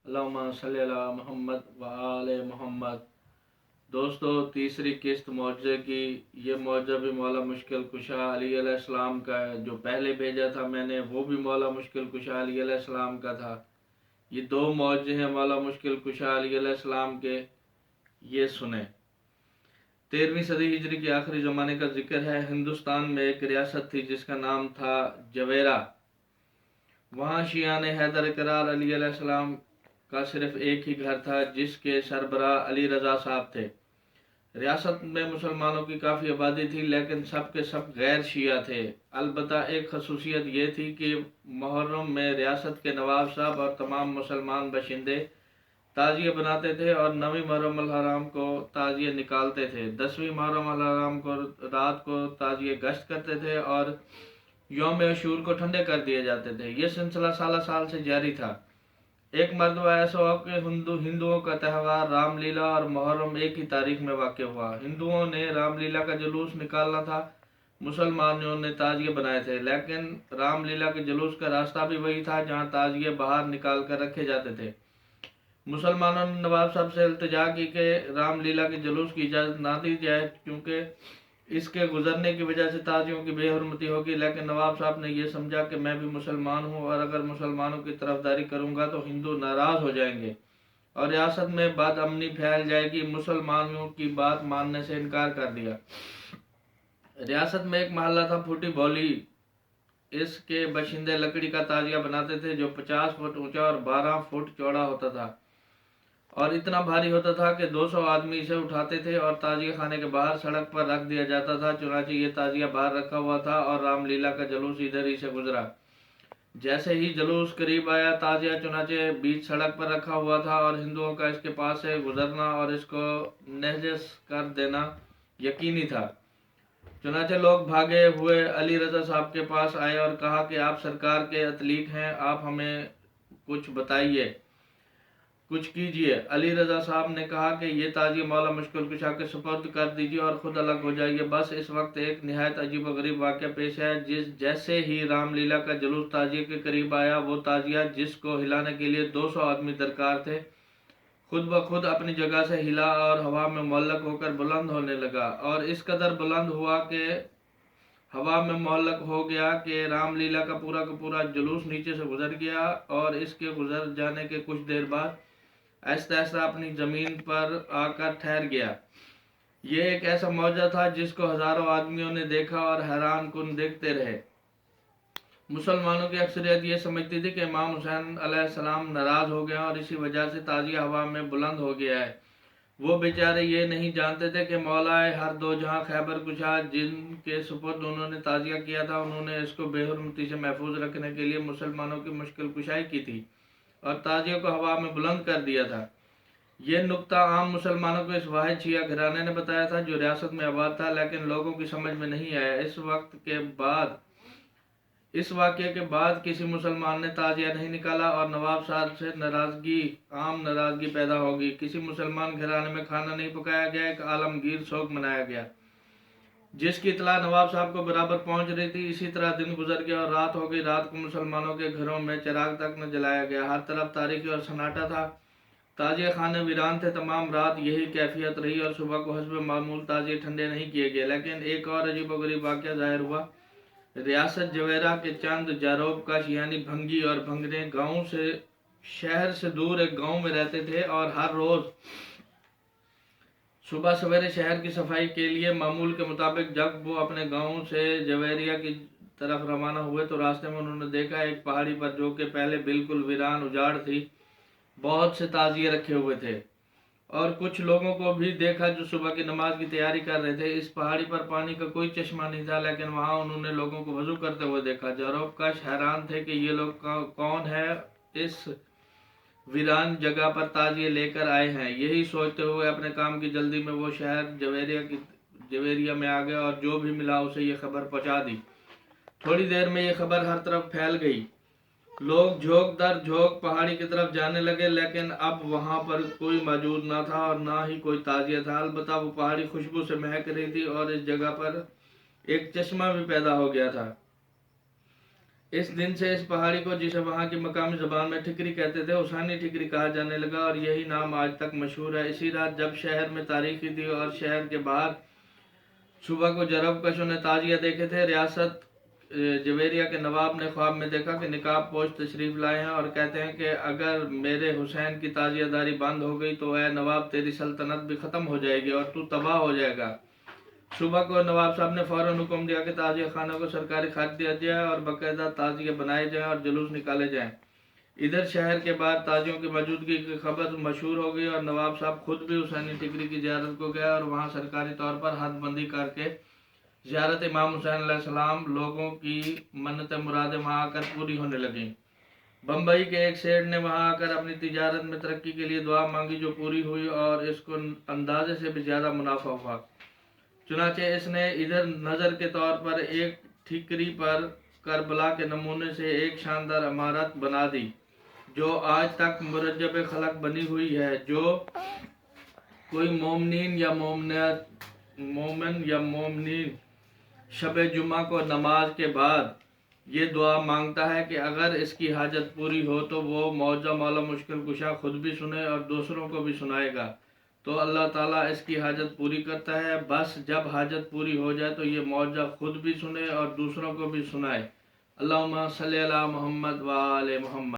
अल्लाहुम्मा सल्ली अला मोहम्मद व आले मोहम्मद। दोस्तों, तीसरी किस्त मुआवजे की। ये मुआवजा भी मौला मुश्किल कुशा अली अलैहिस्सलाम का है। जो पहले भेजा था मैंने वो भी मौला मुश्किल कुशा अली अलैहिस्सलाम का था। ये दो मुआवजे हैं मौला मुश्किल कुशा अली अलैहिस्सलाम के। ये सुने। 13वीं सदी हिजरी के आखिरी ज़माने का जिक्र है। हिंदुस्तान में एक रियासत थी जिसका नाम था जवेरा। वहाँ शिया ने हैदर करार अली अलैहिस्सलाम का सिर्फ एक ही घर था जिसके सरबराह अली रज़ा साहब थे। रियासत में मुसलमानों की काफ़ी आबादी थी, लेकिन सब के सब गैर शिया थे। अलबत्ता एक खसूसियत ये थी कि मुहर्रम में रियासत के नवाब साहब और तमाम मुसलमान बशिंदे ताज़िए बनाते थे और 9वीं मुहर्रम अल हराम को ताज़िए निकालते थे। 10वीं मुहर्रम अल हराम को रात को ताज़िए गश्त करते थे और यौम अशूर को ठंडे कर दिए जाते थे। ये सिलसिला साल साल से जारी था। एक मरतबा ऐसा हुआ कि हिंदुओं का त्यौहार रामलीला और मुहर्रम एक ही तारीख में वाक़ हुआ। हिंदुओं ने रामलीला का जुलूस निकालना था, मुसलमानों ने ताजिए बनाए थे, लेकिन रामलीला के जुलूस का रास्ता भी वही था जहां ताजिए बाहर निकाल कर रखे जाते थे। मुसलमानों ने नवाब साहब से इल्तिजा की कि रामलीला के जुलूस की इजाज़त ना दी जाए, क्योंकि इसके गुजरने की वजह से ताजियों की बेहरमती होगी। लेकिन नवाब साहब ने यह समझा कि मैं भी मुसलमान हूँ और अगर मुसलमानों की तरफदारी करूँगा तो हिंदू नाराज़ हो जाएंगे और रियासत में बदअमनी फैल जाएगी। मुसलमानों की बात मानने से इनकार कर दिया। रियासत में एक महल्ला था फूटी भोली। इसके बशिंदे लकड़ी का ताजिया बनाते थे जो 50 फुट ऊंचा और 12 फुट चौड़ा होता था और इतना भारी होता था कि 200 आदमी इसे उठाते थे और ताजिया खाने के बाहर सड़क पर रख दिया जाता था। चुनाचे ये ताजिया बाहर रखा हुआ था और रामलीला का जुलूस इधर ही से गुजरा। जैसे ही जुलूस करीब आया, ताजिया चुनाचे बीच सड़क पर रखा हुआ था और हिंदुओं का इसके पास से गुजरना और इसको नहज कर देना यकीनी था। चुनाचे लोग भागे हुए अली रजा साहब के पास आए और कहा कि आप सरकार के अतलीक हैं, आप हमें कुछ बताइए, कुछ कीजिए। अली रजा साहब ने कहा कि ये ताजिए मौला मुश्किल कुशा के सुपुर्द कर दीजिए और खुद अलग हो जाइए। बस इस वक्त एक निहायत अजीब व गरीब वाक़या पेश है। जैसे ही रामलीला का जुलूस ताजिए के करीब आया, वो ताजिया जिसको हिलाने के लिए 200 आदमी दरकार थे, खुद ब खुद अपनी जगह से हिला और हवा में मुअल्लक होकर बुलंद होने लगा और इस कदर बुलंद हुआ कि हवा में मुअल्लक हो गया कि रामलीला का पूरा जुलूस नीचे से गुजर गया और इसके गुजर जाने के कुछ देर बाद आहिस्ता आहिस्ता अपनी ज़मीन पर आकर ठहर गया। ये एक ऐसा मौजा था जिसको हज़ारों आदमियों ने देखा और हैरान कुन देखते रहे। मुसलमानों की अक्सरियत ये समझती थी कि इमाम हुसैन अलैहिस्सलाम नाराज़ हो गए और इसी वजह से ताजिया हवा में बुलंद हो गया है। वो बेचारे ये नहीं जानते थे कि मौलाए हर दो जहां खैबर कुशा जिनके सुपुर्द उन्होंने ताजिया किया था, उन्होंने इसको बेहरमती से महफूज रखने के लिए मुसलमानों की मुश्किल कुशाई की थी और ताजियों को हवा में बुलंद कर दिया था। ये नुक्ता आम मुसलमानों को इस वाहिद शिया घराने ने बताया था जो रियासत में आबाद था, लेकिन लोगों की समझ में नहीं आया। इस वाक़ये के बाद किसी मुसलमान ने ताजिया नहीं निकाला और नवाब साहब से आम नाराज़गी पैदा होगी। किसी मुसलमान घराने में खाना नहीं पकाया गया। एक आलमगीर शोक मनाया गया जिसकी इतला नवाब साहब को बराबर पहुंच रही थी। इसी तरह दिन गुजर गया और रात हो गई। रात को मुसलमानों के घरों में चिराग तक न जलाया गया। हर तरफ तारीकी और सन्नाटा था। ताजिए खाने वीरान थे। तमाम रात यही कैफियत रही और सुबह को हस्ब मामूल ताजिए ठंडे नहीं किए गए। लेकिन एक और अजीबोगरीब वाक़या ज़ाहिर हुआ। रियासत जवेरा के चंद जारोबकश यानी भंगी और भंगने गांव से शहर से दूर एक गांव में रहते थे और हर रोज़ सुबह सवेरे शहर की सफाई के लिए मामूल के मुताबिक जब वो अपने गांव से जवेरिया की तरफ रवाना हुए तो रास्ते में उन्होंने देखा एक पहाड़ी पर, जो कि पहले बिल्कुल वीरान उजाड़ थी, बहुत से ताजिए रखे हुए थे और कुछ लोगों को भी देखा जो सुबह की नमाज की तैयारी कर रहे थे। इस पहाड़ी पर पानी का कोई चश्मा नहीं था, लेकिन वहां उन्होंने लोगों को वजू करते हुए देखा। जारोबकश हैरान थे कि ये लोग कौन है, इस वीरान जगह पर ताजिए लेकर आए हैं। यही सोचते हुए अपने काम की जल्दी में वो शहर जवेरिया में आ गए और जो भी मिला उसे ये खबर पहुंचा दी। थोड़ी देर में ये खबर हर तरफ फैल गई। लोग झोंक दर झोंक पहाड़ी की तरफ जाने लगे, लेकिन अब वहां पर कोई मौजूद ना था और ना ही कोई ताजिया था। अलबत्ता वो पहाड़ी खुशबू से महक रही थी और इस जगह पर एक चश्मा भी पैदा हो गया था। इस दिन से इस पहाड़ी को, जिसे वहाँ की मकामी ज़बान में ठिकरी कहते थे, उसानी ठिकरी कहा जाने लगा और यही नाम आज तक मशहूर है। इसी रात जब शहर में तारीखी थी और शहर के बाहर सुबह को जरबकशों ने ताजिया देखे थे, रियासत जवेरिया के नवाब ने ख्वाब में देखा कि निकाब पोश तशरीफ लाए हैं और कहते हैं कि अगर मेरे हुसैन की ताजियादारी बंद हो गई तो ऐ नवाब तेरी सल्तनत भी ख़त्म हो जाएगी और तू तबाह हो जाएगा। सुबह को नवाब साहब ने फौरन हुक्म दिया कि ताजिया खाना को सरकारी खर्च दिया जाए और बाकायदा ताजिए बनाए जाएं और जुलूस निकाले जाएं। इधर शहर के बाहर ताजियों की मौजूदगी की खबर मशहूर हो गई और नवाब साहब खुद भी हुसैनी टिकरी की ज़ियारत को गया और वहाँ सरकारी तौर पर हदबंदी करके ज़ियारत इमाम हुसैन अलैहिस्सलाम लोगों की मन्नत मुरादें वहाँ आकर पूरी होने लगीं। बम्बई के एक सेठ ने वहाँ आकर अपनी तिजारत में तरक्की के लिए दुआ मांगी, जो पूरी हुई और इसको अंदाजे से भी ज़्यादा मुनाफा हुआ। चुनाचे इसने इधर नज़र के तौर पर एक ठीकरी पर करबला के नमूने से एक शानदार इमारत बना दी, जो आज तक मुरज्जब खलक बनी हुई है। जो कोई मोमिन या मोमिनीन शब जुमा को नमाज के बाद ये दुआ मांगता है कि अगर इसकी हाजत पूरी हो तो वो मौजा मौला मुश्किल कुशा खुद भी सुने और दूसरों को भी सुनाएगा, तो अल्लाह ताला इसकी हाजत पूरी करता है। बस जब हाजत पूरी हो जाए तो ये मौजा खुद भी सुने और दूसरों को भी सुनाए। अल्लाहुम्मा सल्ली अला मुहम्मद व आले मुहम्मद।